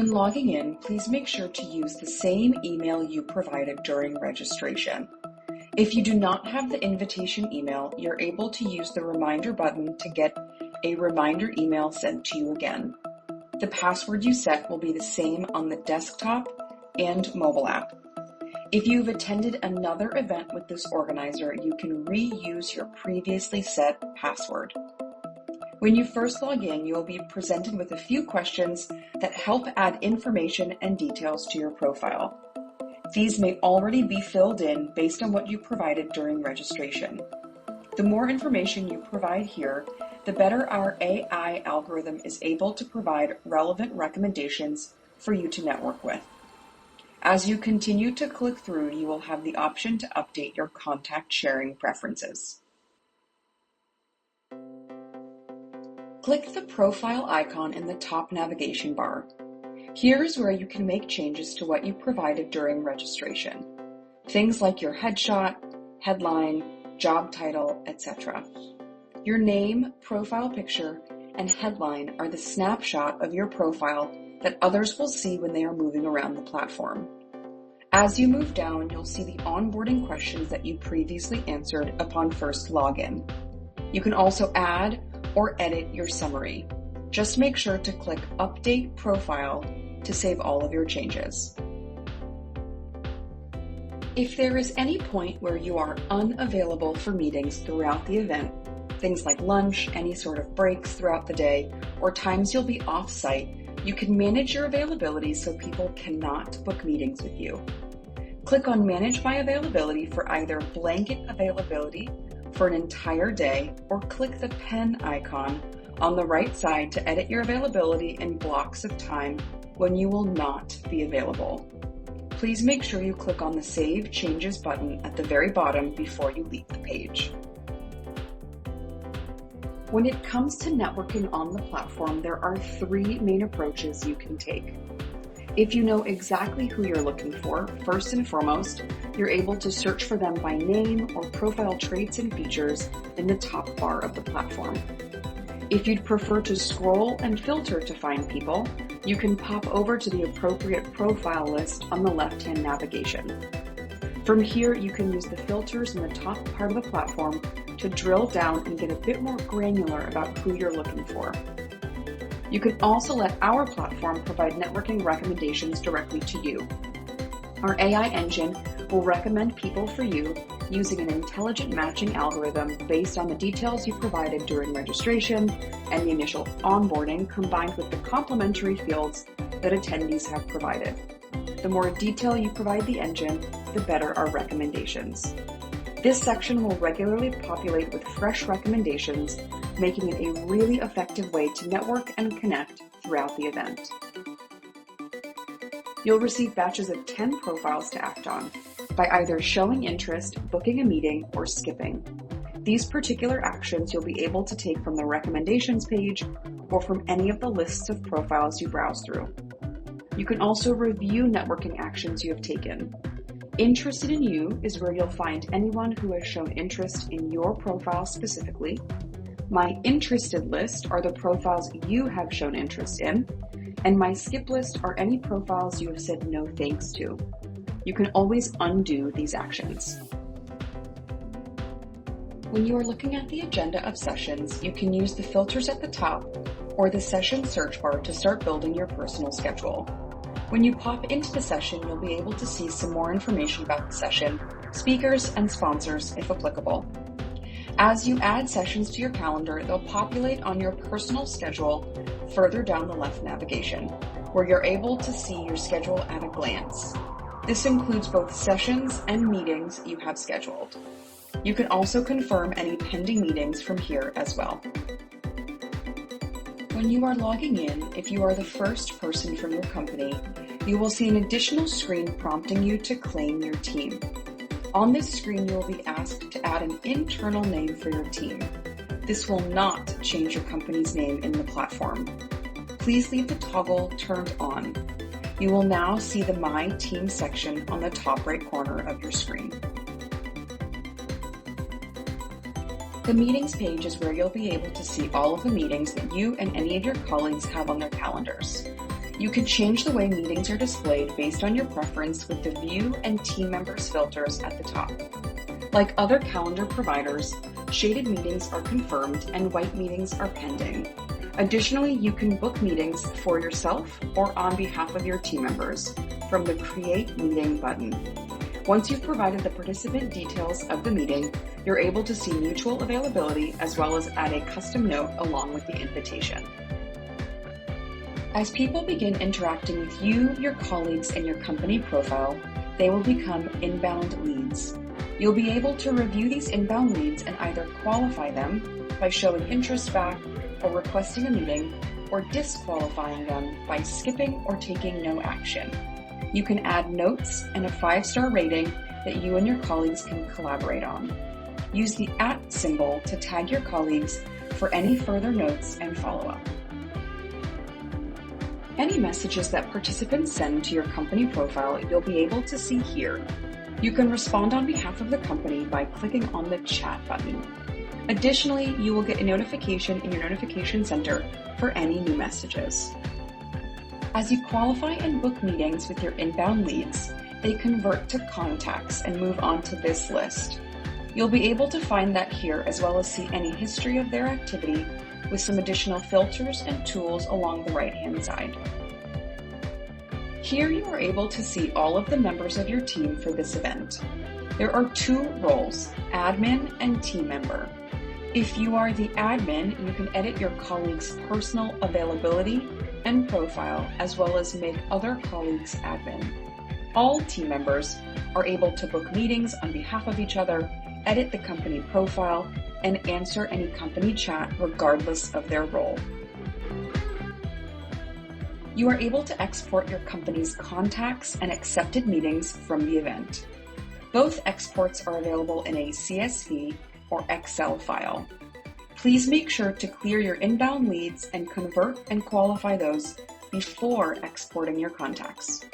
When logging in, please make sure to use the same email you provided during registration. If you do not have the invitation email, you're able to use the reminder button to get a reminder email sent to you again. The password you set will be the same on the desktop and mobile app. If you've attended another event with this organizer, you can reuse your previously set password. When you first log in, you will be presented with a few questions that help add information and details to your profile. These may already be filled in based on what you provided during registration. The more information you provide here, the better our AI algorithm is able to provide relevant recommendations for you to network with. As you continue to click through, you will have the option to update your contact sharing preferences. Click the profile icon in the top navigation bar. Here is where you can make changes to what you provided during registration. Things like your headshot, headline, job title, etc. Your name, profile picture, and headline are the snapshot of your profile that others will see when they are moving around the platform. As you move down, you'll see the onboarding questions that you previously answered upon first login. You can also add or edit your summary. Just make sure to click Update Profile to save all of your changes. If there is any point where you are unavailable for meetings throughout the event, things like lunch, any sort of breaks throughout the day, or times you'll be off-site, you can manage your availability so people cannot book meetings with you. Click on Manage My Availability for either blanket availability for an entire day, or click the pen icon on the right side to edit your availability in blocks of time when you will not be available. Please make sure you click on the Save Changes button at the very bottom before you leave the page. When it comes to networking on the platform, there are 3 main approaches you can take. If you know exactly who you're looking for, first and foremost, you're able to search for them by name or profile traits and features in the top bar of the platform. If you'd prefer to scroll and filter to find people, you can pop over to the appropriate profile list on the left-hand navigation. From here, you can use the filters in the top part of the platform to drill down and get a bit more granular about who you're looking for. You can also let our platform provide networking recommendations directly to you. Our AI engine will recommend people for you using an intelligent matching algorithm based on the details you provided during registration and the initial onboarding, combined with the complementary fields that attendees have provided. The more detail you provide the engine, the better our recommendations. This section will regularly populate with fresh recommendations, making it a really effective way to network and connect throughout the event. You'll receive batches of 10 profiles to act on by either showing interest, booking a meeting, or skipping. These particular actions you'll be able to take from the recommendations page or from any of the lists of profiles you browse through. You can also review networking actions you have taken. Interested in You is where you'll find anyone who has shown interest in your profile specifically. My Interested list are the profiles you have shown interest in, and my Skip list are any profiles you have said no thanks to. You can always undo these actions. When you are looking at the agenda of sessions, you can use the filters at the top or the session search bar to start building your personal schedule. When you pop into the session, you'll be able to see some more information about the session, speakers, and sponsors if applicable. As you add sessions to your calendar, they'll populate on your personal schedule further down the left navigation, where you're able to see your schedule at a glance. This includes both sessions and meetings you have scheduled. You can also confirm any pending meetings from here as well. When you are logging in, if you are the first person from your company, you will see an additional screen prompting you to claim your team. On this screen, you will be asked to add an internal name for your team. This will not change your company's name in the platform. Please leave the toggle turned on. You will now see the My Team section on the top right corner of your screen. The meetings page is where you'll be able to see all of the meetings that you and any of your colleagues have on their calendars. You can change the way meetings are displayed based on your preference with the View and Team Members filters at the top. Like other calendar providers, shaded meetings are confirmed and white meetings are pending. Additionally, you can book meetings for yourself or on behalf of your team members from the Create Meeting button. Once you've provided the participant details of the meeting, you're able to see mutual availability as well as add a custom note along with the invitation. As people begin interacting with you, your colleagues, and your company profile, they will become inbound leads. You'll be able to review these inbound leads and either qualify them by showing interest back or requesting a meeting, or disqualifying them by skipping or taking no action. You can add notes and a 5-star rating that you and your colleagues can collaborate on. Use the @ symbol to tag your colleagues for any further notes and follow-up. Any messages that participants send to your company profile, you'll be able to see here. You can respond on behalf of the company by clicking on the chat button. Additionally, you will get a notification in your notification center for any new messages. As you qualify and book meetings with your inbound leads, they convert to contacts and move on to this list. You'll be able to find that here as well as see any history of their activity with some additional filters and tools along the right-hand side. Here you are able to see all of the members of your team for this event. There are 2 roles, admin and team member. If you are the admin, you can edit your colleagues' personal availability and profile, as well as make other colleagues admin. All team members are able to book meetings on behalf of each other, edit the company profile, and answer any company chat regardless of their role. You are able to export your company's contacts and accepted meetings from the event. Both exports are available in a CSV or Excel file. Please make sure to clear your inbound leads and convert and qualify those before exporting your contacts.